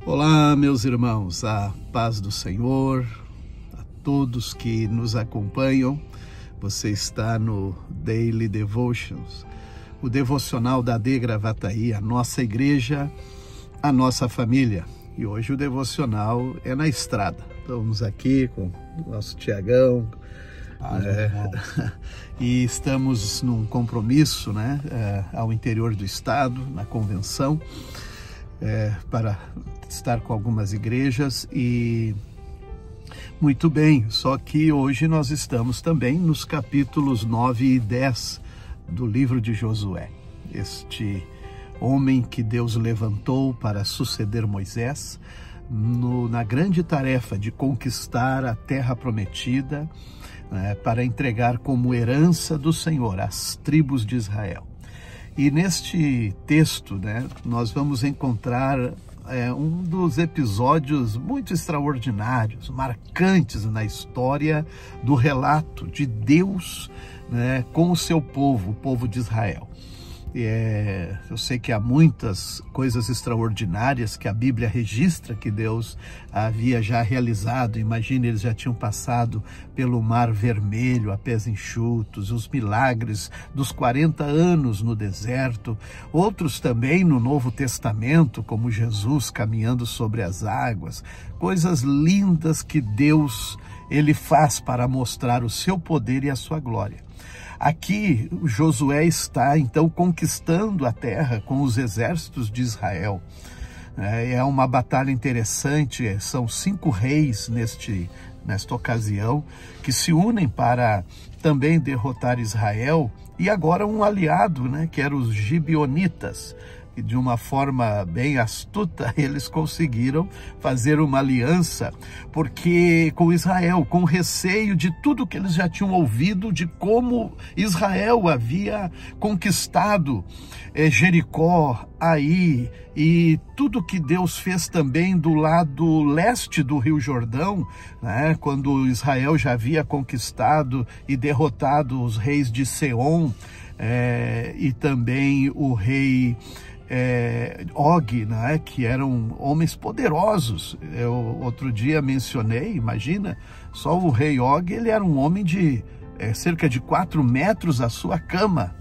Olá, meus irmãos, a paz do Senhor, a todos que nos acompanham. Você está no Daily Devotions, o devocional da AD Gravataí, a nossa igreja, a nossa família. E hoje o devocional é na estrada. Estamos aqui com o nosso Tiagão, e estamos num compromisso, ao interior do estado, na convenção, para estar com algumas igrejas. E muito bem, só que hoje nós estamos também nos capítulos 9 e 10 do livro de Josué, este homem que Deus levantou para suceder Moisés na grande tarefa de conquistar a terra prometida, para entregar como herança do Senhor as tribos de Israel. E neste texto, nós vamos encontrar um dos episódios muito extraordinários, marcantes na história do relato de Deus, com o seu povo, o povo de Israel. Eu sei que há muitas coisas extraordinárias que a Bíblia registra que Deus havia já realizado. Imagine, eles já tinham passado pelo Mar Vermelho a pés enxutos, os milagres dos 40 anos no deserto, outros também no Novo Testamento, como Jesus caminhando sobre as águas, coisas lindas que Deus ele faz para mostrar o seu poder e a sua glória. Aqui, Josué está, então, conquistando a terra com os exércitos de Israel. É uma batalha interessante, são 5 reis nesta ocasião, que se unem para também derrotar Israel, e agora um aliado, que eram os gibeonitas. E de uma forma bem astuta, eles conseguiram fazer uma aliança com Israel, com receio de tudo que eles já tinham ouvido, de como Israel havia conquistado Jericó, Ai, e tudo que Deus fez também do lado leste do Rio Jordão, quando Israel já havia conquistado e derrotado os reis de Seom, e também o rei Og, que eram homens poderosos. Eu outro dia mencionei, imagina, só o rei Og, ele era um homem de cerca de 4 metros a sua cama.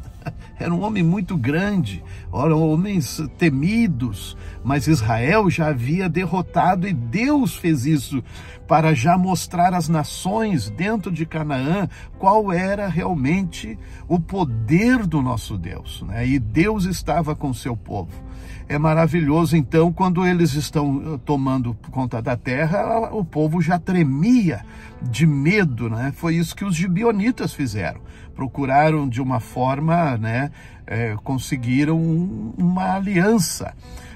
Era um homem muito grande, eram homens temidos, mas Israel já havia derrotado, e Deus fez isso para já mostrar às nações dentro de Canaã qual era realmente o poder do nosso Deus, e Deus estava com o seu povo. É maravilhoso, então, quando eles estão tomando conta da terra, o povo já tremia de medo, Foi isso que os gibeonitas fizeram. Procuraram de uma forma, conseguiram uma aliança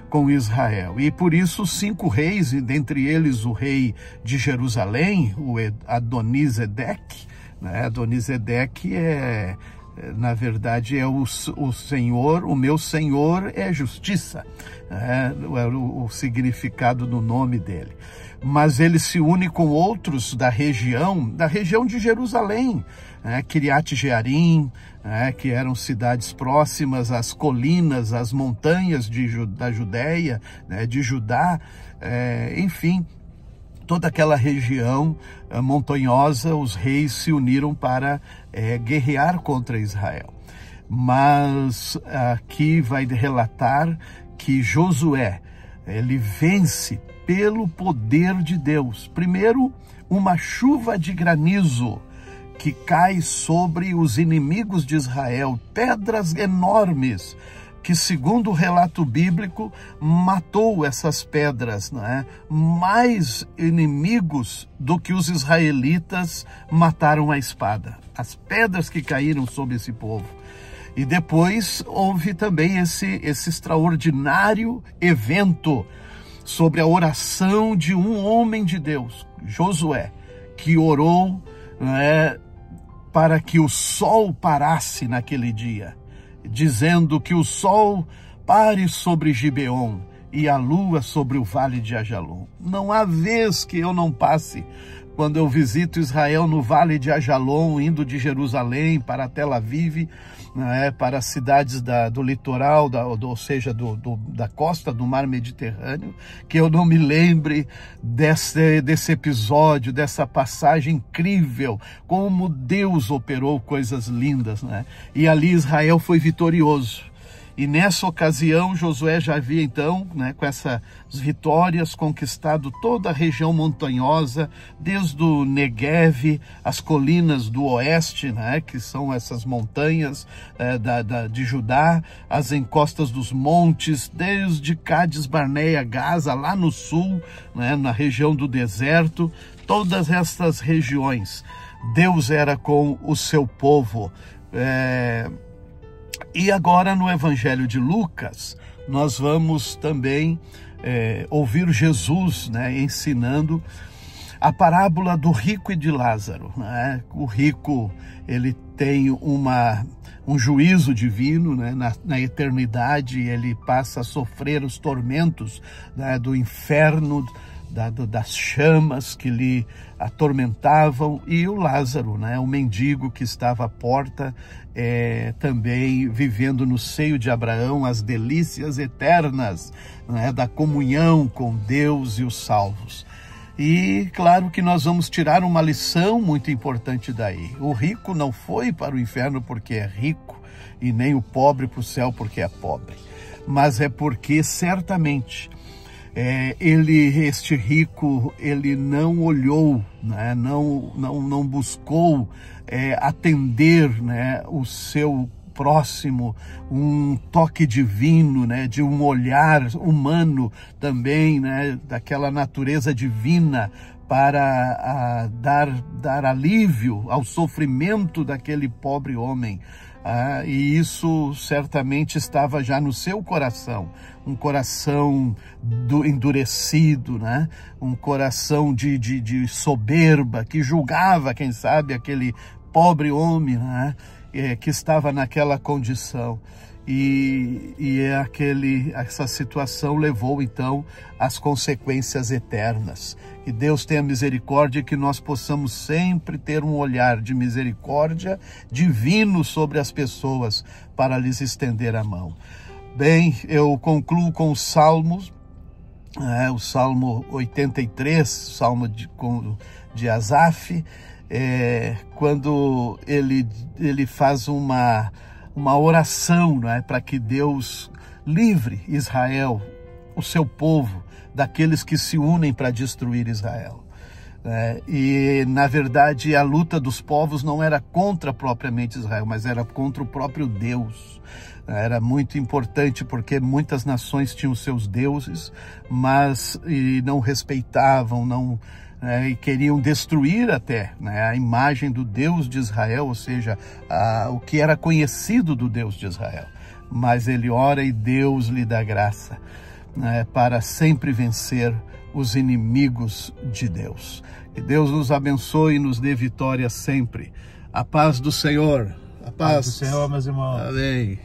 com Israel. E por isso os 5 reis, e dentre eles o rei de Jerusalém, o Adonisedeque, Adonisedeque na verdade é o Senhor, o meu Senhor é justiça, o significado do nome dele. Mas ele se une com outros da região de Jerusalém, Kiriat Jearim, que eram cidades próximas às colinas, às montanhas da Judéia, de Judá, enfim, toda aquela região montanhosa. Os reis se uniram para guerrear contra Israel. Mas aqui vai relatar que Josué, ele vence pelo poder de Deus. Primeiro, uma chuva de granizo que cai sobre os inimigos de Israel, pedras enormes, que, segundo o relato bíblico, matou essas pedras, mais inimigos do que os israelitas mataram à espada. As pedras que caíram sobre esse povo. E depois houve também esse extraordinário evento sobre a oração de um homem de Deus, Josué, que orou, para que o sol parasse naquele dia, dizendo que o sol pare sobre Gibeon e a lua sobre o vale de Ajalon. Não há vez que eu não passe quando eu visito Israel no Vale de Ajalon, indo de Jerusalém para Tel Aviv, né, para as cidades do litoral, ou seja, da costa do mar Mediterrâneo, que eu não me lembre desse episódio, dessa passagem incrível, como Deus operou coisas lindas, né? E ali Israel foi vitorioso. E nessa ocasião, Josué já havia então, né, com essas vitórias, conquistado toda a região montanhosa, desde o Negev, as colinas do oeste, né, que são essas montanhas de Judá, as encostas dos montes, desde Cádiz, Barneia, Gaza, lá no sul, né, na região do deserto, todas essas regiões. Deus era com o seu povo. E agora no Evangelho de Lucas, nós vamos também ouvir Jesus, né, ensinando a parábola do rico e de Lázaro, né? O rico, ele tem um juízo divino, né? Na eternidade ele passa a sofrer os tormentos, né, do inferno, das chamas que lhe atormentavam, e o Lázaro, né, o mendigo que estava à porta, também vivendo no seio de Abraão as delícias eternas, né, da comunhão com Deus e os salvos. E claro que nós vamos tirar uma lição muito importante daí. O rico não foi para o inferno porque é rico, e nem o pobre para o céu porque é pobre, mas é porque certamente este rico, ele não olhou, né, não buscou atender, né, o seu próximo, um toque divino, né, de um olhar humano também, né, daquela natureza divina, para dar alívio ao sofrimento daquele pobre homem. E isso certamente estava já no seu coração, um coração endurecido, né? Um coração de soberba, que julgava, quem sabe, aquele pobre homem, né, que estava naquela condição. Essa situação levou então às consequências eternas. Que Deus tenha misericórdia e que nós possamos sempre ter um olhar de misericórdia divino sobre as pessoas para lhes estender a mão. Bem, eu concluo com os Salmos, o Salmo 83, Salmo de Asaf, quando ele faz uma oração, né, para que Deus livre Israel, o seu povo, daqueles que se unem para destruir Israel. E, na verdade, a luta dos povos não era contra propriamente Israel, mas era contra o próprio Deus. Era muito importante porque muitas nações tinham seus deuses, mas não respeitavam, e queriam destruir até, né, a imagem do Deus de Israel, ou seja, o que era conhecido do Deus de Israel. Mas ele ora e Deus lhe dá graça, né, para sempre vencer os inimigos de Deus. Que Deus nos abençoe e nos dê vitória sempre. A paz do Senhor. A paz do Senhor, meus irmãos. Amém.